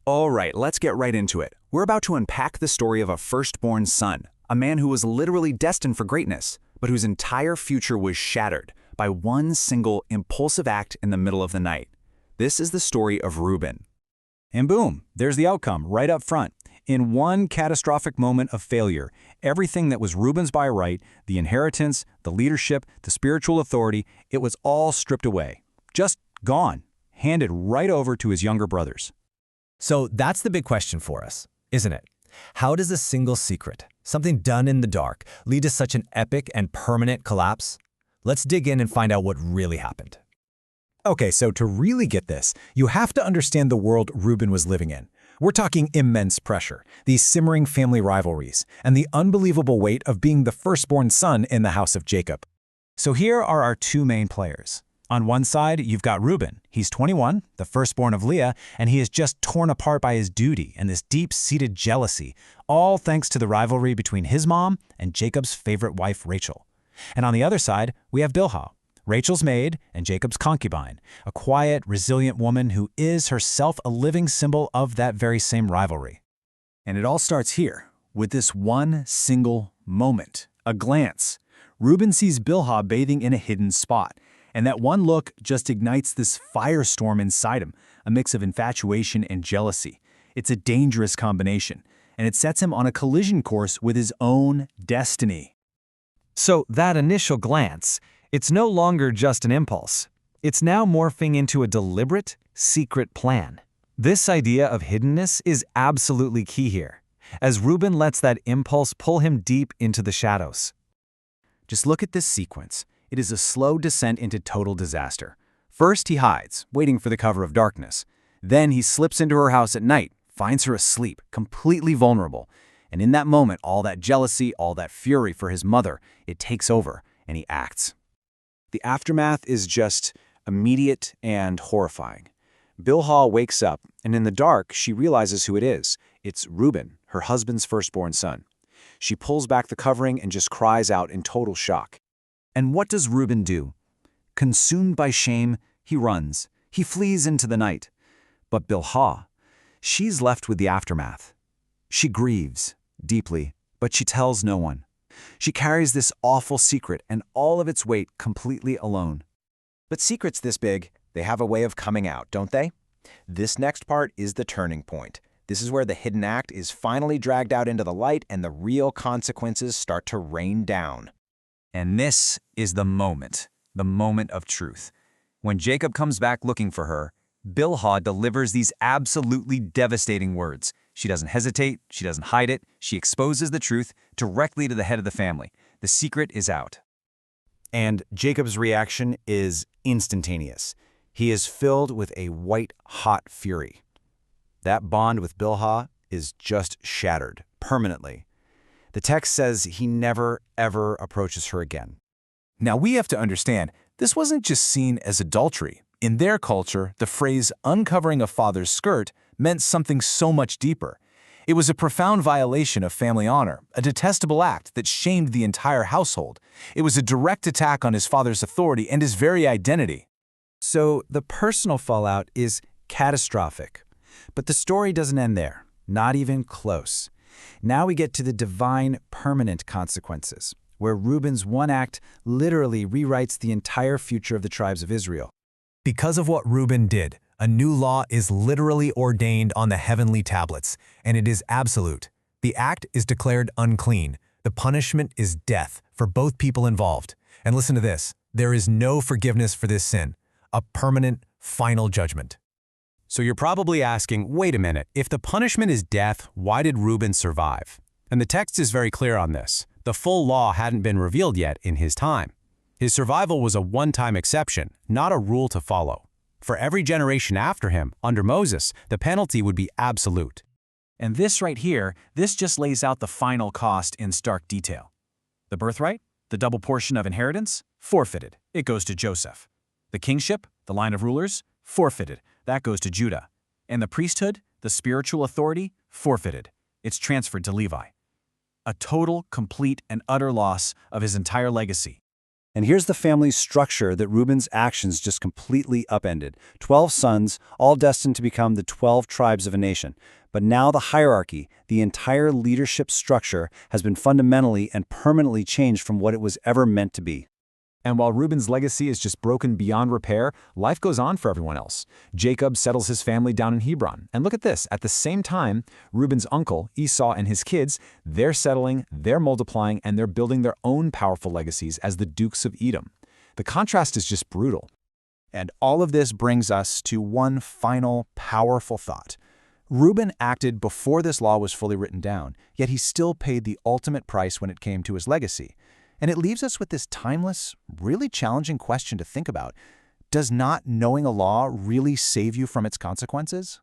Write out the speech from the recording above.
All right, let's get right into it. We're about to unpack the story of a firstborn son, a man who was literally destined for greatness, but whose entire future was shattered by one single impulsive act in the middle of the night. This is the story of Reuben. And boom, there's the outcome right up front. In one catastrophic moment of failure, everything that was Reuben's by right, the inheritance, the leadership, the spiritual authority, it was all stripped away. Just gone, handed right over to his younger brothers. So that's the big question for us, isn't it? How does a single secret, something done in the dark, lead to such an epic and permanent collapse? Let's dig in and find out what really happened. Okay, so to really get this, you have to understand the world Reuben was living in. We're talking immense pressure, these simmering family rivalries, and the unbelievable weight of being the firstborn son in the house of Jacob. So here are our two main players. On one side, you've got Reuben. He's 21, the firstborn of Leah, and he is just torn apart by his duty and this deep-seated jealousy, all thanks to the rivalry between his mom and Jacob's favorite wife, Rachel. And on the other side, we have Bilhah, Rachel's maid and Jacob's concubine, a quiet, resilient woman who is herself a living symbol of that very same rivalry. And it all starts here, with this one single moment, a glance. Reuben sees Bilhah bathing in a hidden spot, and that one look just ignites this firestorm inside him, a mix of infatuation and jealousy. It's a dangerous combination, and it sets him on a collision course with his own destiny. So that initial glance, it's no longer just an impulse. It's now morphing into a deliberate, secret plan. This idea of hiddenness is absolutely key here, as Reuben lets that impulse pull him deep into the shadows. Just look at this sequence. It is a slow descent into total disaster. First, he hides, waiting for the cover of darkness. Then he slips into her house at night, finds her asleep, completely vulnerable. And in that moment, all that jealousy, all that fury for his mother, it takes over, and he acts. The aftermath is just immediate and horrifying. Bilhah wakes up, and in the dark, she realizes who it is. It's Reuben, her husband's firstborn son. She pulls back the covering and just cries out in total shock. And what does Reuben do? Consumed by shame, he runs. He flees into the night. But Bilhah, she's left with the aftermath. She grieves deeply, but she tells no one. She carries this awful secret and all of its weight completely alone. But secrets this big, they have a way of coming out, don't they? This next part is the turning point. This is where the hidden act is finally dragged out into the light and the real consequences start to rain down. And this is the moment of truth. When Jacob comes back looking for her, Bilhah delivers these absolutely devastating words. She doesn't hesitate, she doesn't hide it, she exposes the truth directly to the head of the family. The secret is out. And Jacob's reaction is instantaneous. He is filled with a white-hot fury. That bond with Bilhah is just shattered, permanently. The text says he never, ever approaches her again. Now we have to understand, this wasn't just seen as adultery. In their culture, the phrase uncovering a father's skirt meant something so much deeper. It was a profound violation of family honor, a detestable act that shamed the entire household. It was a direct attack on his father's authority and his very identity. So the personal fallout is catastrophic. But the story doesn't end there, not even close. Now we get to the divine permanent consequences, where Reuben's one act literally rewrites the entire future of the tribes of Israel. Because of what Reuben did, a new law is literally ordained on the heavenly tablets, and it is absolute. The act is declared unclean. The punishment is death for both people involved. And listen to this, there is no forgiveness for this sin, a permanent, final judgment. So you're probably asking, wait a minute, if the punishment is death, why did Reuben survive? And the text is very clear on this. The full law hadn't been revealed yet in his time. His survival was a one-time exception, not a rule to follow. For every generation after him, under Moses, the penalty would be absolute. And this right here, this just lays out the final cost in stark detail. The birthright, the double portion of inheritance, forfeited. It goes to Joseph. The kingship, the line of rulers, forfeited. That goes to Judah. And the priesthood, the spiritual authority, forfeited. It's transferred to Levi. A total, complete, and utter loss of his entire legacy. And here's the family structure that Reuben's actions just completely upended. 12 sons, all destined to become the 12 tribes of a nation. But now the hierarchy, the entire leadership structure, has been fundamentally and permanently changed from what it was ever meant to be. And while Reuben's legacy is just broken beyond repair, life goes on for everyone else. Jacob settles his family down in Hebron. And look at this, at the same time, Reuben's uncle, Esau, and his kids, they're settling, they're multiplying, and they're building their own powerful legacies as the Dukes of Edom. The contrast is just brutal. And all of this brings us to one final, powerful thought. Reuben acted before this law was fully written down, yet he still paid the ultimate price when it came to his legacy. And it leaves us with this timeless, really challenging question to think about. Does not knowing a law really save you from its consequences?